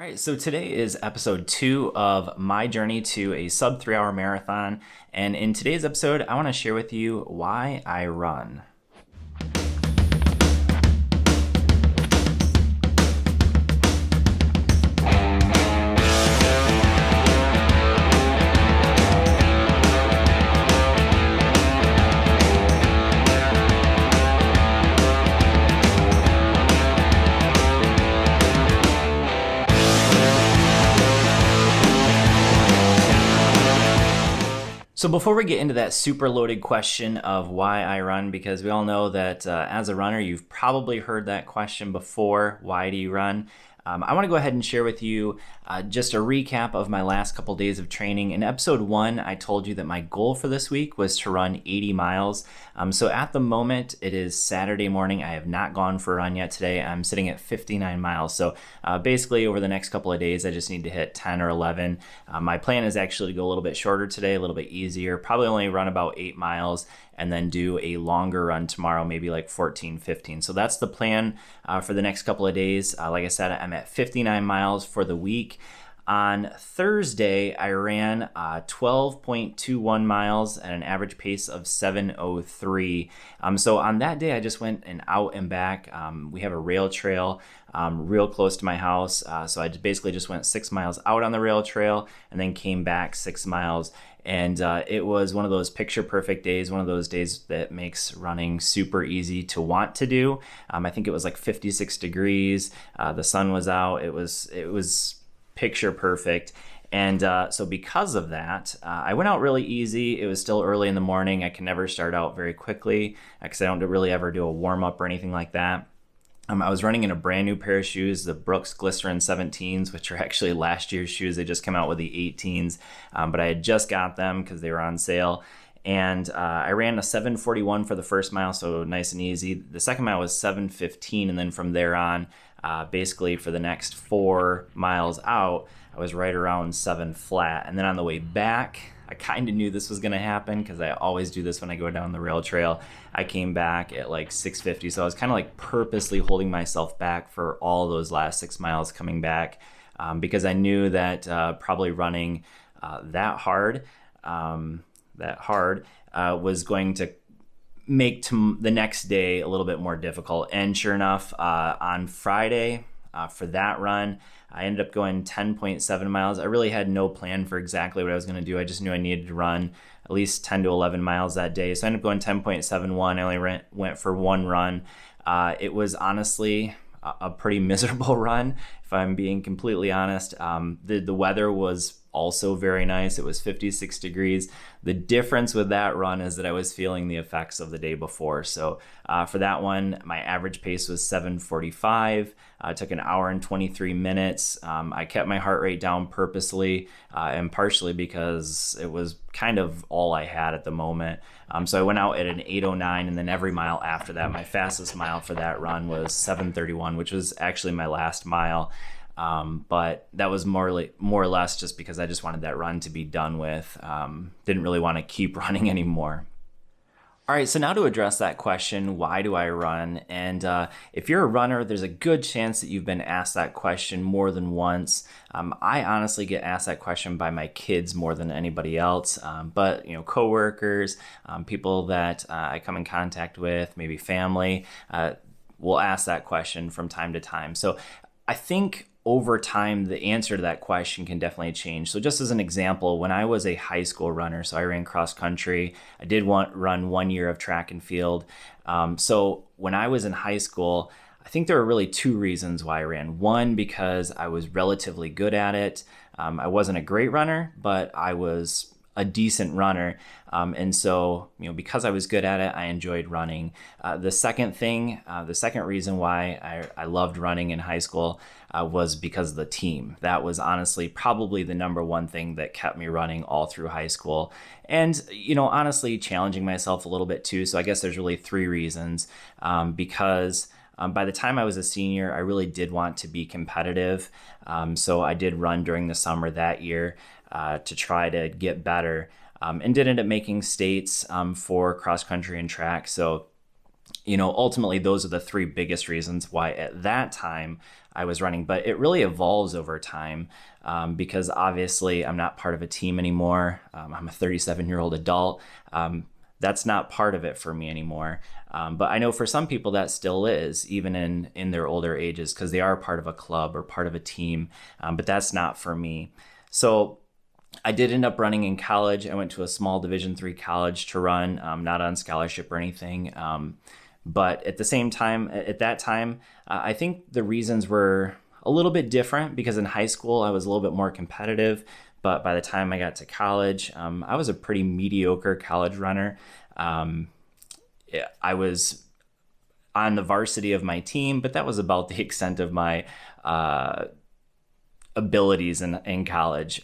All right, so today is episode 2 of my journey to a sub 3 hour marathon. And in today's episode, I want to share with you why I run. So before we get into that super loaded question of why I run, because we all know that as a runner, you've probably heard that question before, why do you run? I want to go ahead and share with you just a recap of my last couple days of training. In episode 1, I told you that my goal for this week was to run 80 miles. So at the moment, it is Saturday morning. I have not gone for a run yet today. I'm sitting at 59 miles. So basically over the next couple of days, I just need to hit 10 or 11. My plan is actually to go a little bit shorter today, a little bit easier, probably only run about 8 miles and then do a longer run tomorrow, maybe like 14, 15. So that's the plan for the next couple of days. Like I said, I'm at 59 miles for the week. On Thursday, I ran 12.21 miles at an average pace of 7:03. So on that day, I just went out and back. We have a rail trail real close to my house. So I basically just went 6 miles out on the rail trail and then came back 6 miles. And it was one of those picture perfect days, one of those days that makes running super easy to want to do. I think it was like 56 degrees. The sun was out. It was picture perfect. And so because of that, I went out really easy. It was still early in the morning. I can never start out very quickly because I don't really ever do a warm up or anything like that. I was running in a brand new pair of shoes, the Brooks Glycerin 17s, which are actually last year's shoes. They just came out with the 18s, but I had just got them because they were on sale. And I ran a 7:41 for the first mile, so nice and easy. The second mile was 7:15, and then from there on, basically for the next 4 miles out, I was right around 7 flat. And then on the way back, I kind of knew this was going to happen because I always do this when I go down the rail trail. I came back at like 6:50, so I was kind of like purposely holding myself back for all those last 6 miles coming back because I knew that probably running that hard was going to make the next day a little bit more difficult. And sure enough, on Friday for that run, I ended up going 10.7 miles. I really had no plan for exactly what I was going to do. I just knew I needed to run at least 10 to 11 miles that day. So I ended up going 10.71. I only went for one run. It was honestly a pretty miserable run, if I'm being completely honest. The weather was also very nice. It was 56 degrees. The difference with that run is that I was feeling the effects of the day before. So for that one, my average pace was 7:45. It took an hour and 23 minutes. I kept my heart rate down purposely and partially because it was kind of all I had at the moment. So I went out at an 8:09, and then every mile after that, my fastest mile for that run was 7:31, which was actually my last mile. But that was more or less just because I just wanted that run to be done with. Didn't really want to keep running anymore. All right, so now to address that question, why do I run? And if you're a runner, there's a good chance that you've been asked that question more than once. I honestly get asked that question by my kids more than anybody else, but coworkers, people that I come in contact with, maybe family, will ask that question from time to time. So I think over time, the answer to that question can definitely change. So just as an example, when I was a high school runner, so I ran cross country, I did run 1 year of track and field. So when I was in high school, I think there were really 2 reasons why I ran. One, because I was relatively good at it. I wasn't a great runner, but I was a decent runner. And so, because I was good at it, I enjoyed running. The second reason why I loved running in high school was because of the team. That was honestly probably the number one thing that kept me running all through high school. And, honestly, challenging myself a little bit too. So I guess there's really 3 reasons. Because by the time I was a senior, I really did want to be competitive. So I did run during the summer that year to try to get better, and did end up making states for cross country and track. So ultimately those are the 3 biggest reasons why at that time I was running, but it really evolves over time because obviously I'm not part of a team anymore. I'm a 37-year-old adult. That's not part of it for me anymore. But I know for some people that still is, even in their older ages, because they are part of a club or part of a team. But that's not for me. So I did end up running in college. I went to a small Division III college to run, not on scholarship or anything. But at the same time, at that time, I think the reasons were a little bit different because in high school I was a little bit more competitive. But by the time I got to college, I was a pretty mediocre college runner. I was on the varsity of my team, but that was about the extent of my abilities in college.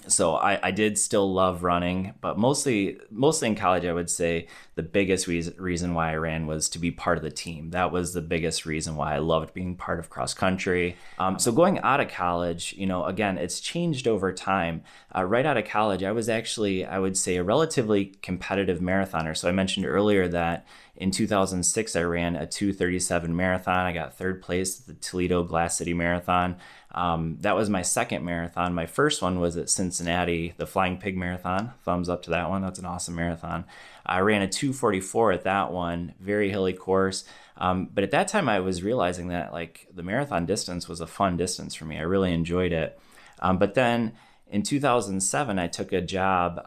So I did still love running, but mostly in college, I would say the biggest reason why I ran was to be part of the team. That was the biggest reason why I loved being part of cross country. So going out of college, again, it's changed over time. Right out of college, I was actually, I would say, a relatively competitive marathoner. So I mentioned earlier that in 2006, I ran a 2:37 marathon. I got third place at the Toledo Glass City Marathon. That was my second marathon. My first one was at Cincinnati, the Flying Pig Marathon. Thumbs up to that one. That's an awesome marathon. I ran a 2:44 at that one, very hilly course. But at that time, I was realizing that like the marathon distance was a fun distance for me. I really enjoyed it. But then in 2007, I took a job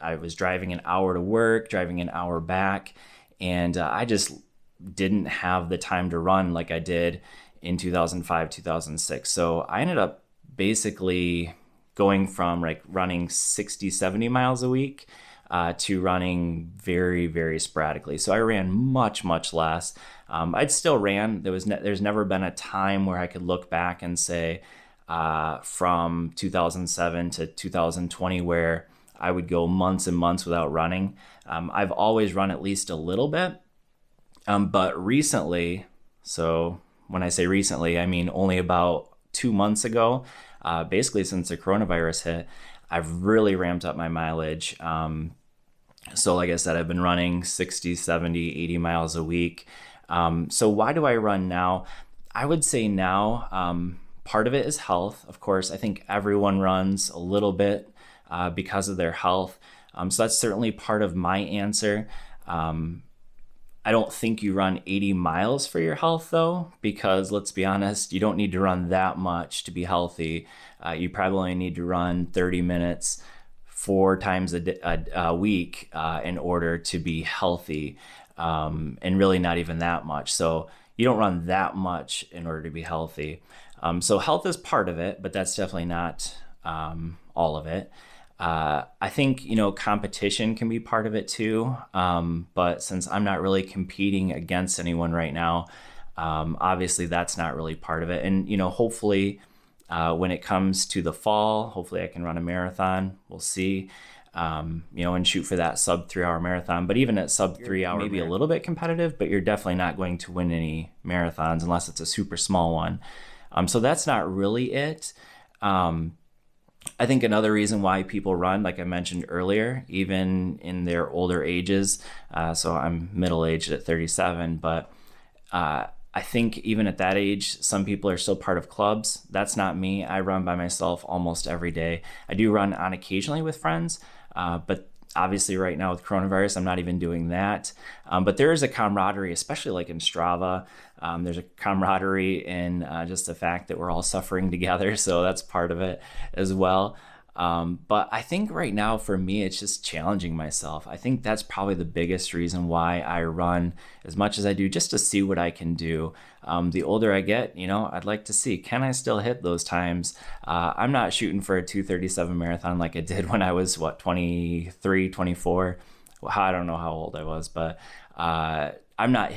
I was driving an hour to work, driving an hour back, and I just didn't have the time to run like I did in 2005, 2006. So I ended up basically going from like running 60, 70 miles a week to running very, very sporadically. So I ran much, much less. I'd still ran. There's never been a time where I could look back and say from 2007 to 2020 where I would go months and months without running. I've always run at least a little bit. But recently, so when I say recently, I mean only about 2 months ago, basically since the coronavirus hit, I've really ramped up my mileage. So like I said, I've been running 60, 70, 80 miles a week. So why do I run now? I would say now, part of it is health. Of course, I think everyone runs a little bit because of their health. So that's certainly part of my answer. I don't think you run 80 miles for your health though, because let's be honest, you don't need to run that much to be healthy. You probably only need to run 30 minutes 4 times a week in order to be healthy, and really not even that much. So you don't run that much in order to be healthy. So health is part of it, but that's definitely not all of it. I think, competition can be part of it too. But since I'm not really competing against anyone right now, obviously that's not really part of it. And, hopefully when it comes to the fall, hopefully I can run a marathon. We'll see, and shoot for that sub 3-hour marathon. But even at sub 3 hour, maybe a little bit competitive, but you're definitely not going to win any marathons unless it's a super small one. So that's not really it. I think another reason why people run, like I mentioned earlier, even in their older ages, so I'm middle-aged at 37, but I think even at that age, some people are still part of clubs. That's not me. I run by myself almost every day. I do run on occasionally with friends, but obviously right now with coronavirus, I'm not even doing that. But there is a camaraderie, especially like in Strava. There's a camaraderie in just the fact that we're all suffering together. So that's part of it as well. But I think right now for me, it's just challenging myself. I think that's probably the biggest reason why I run as much as I do, just to see what I can do. The older I get, I'd like to see, can I still hit those times? I'm not shooting for a 2:37 marathon like I did when I was, 23, 24. Well, I don't know how old I was, but I'm not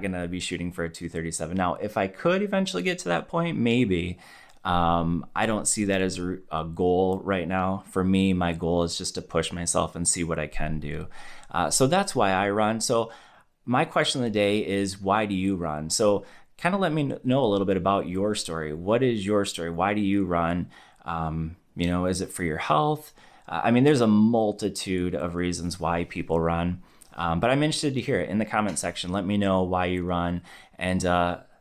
going to be shooting for a 2:37. Now, if I could eventually get to that point, maybe. I don't see that as a goal right now. For me, my goal is just to push myself and see what I can do. So that's why I run. So my question of the day is, why do you run? So kind of let me know a little bit about your story. What is your story? Why do you run? Is it for your health? There's a multitude of reasons why people run. But I'm interested to hear it in the comment section. Let me know why you run. And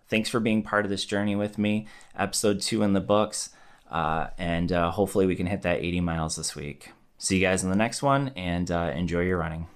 thanks for being part of this journey with me. Episode 2 in the books, and hopefully we can hit that 80 miles this week. See you guys in the next one, and enjoy your running.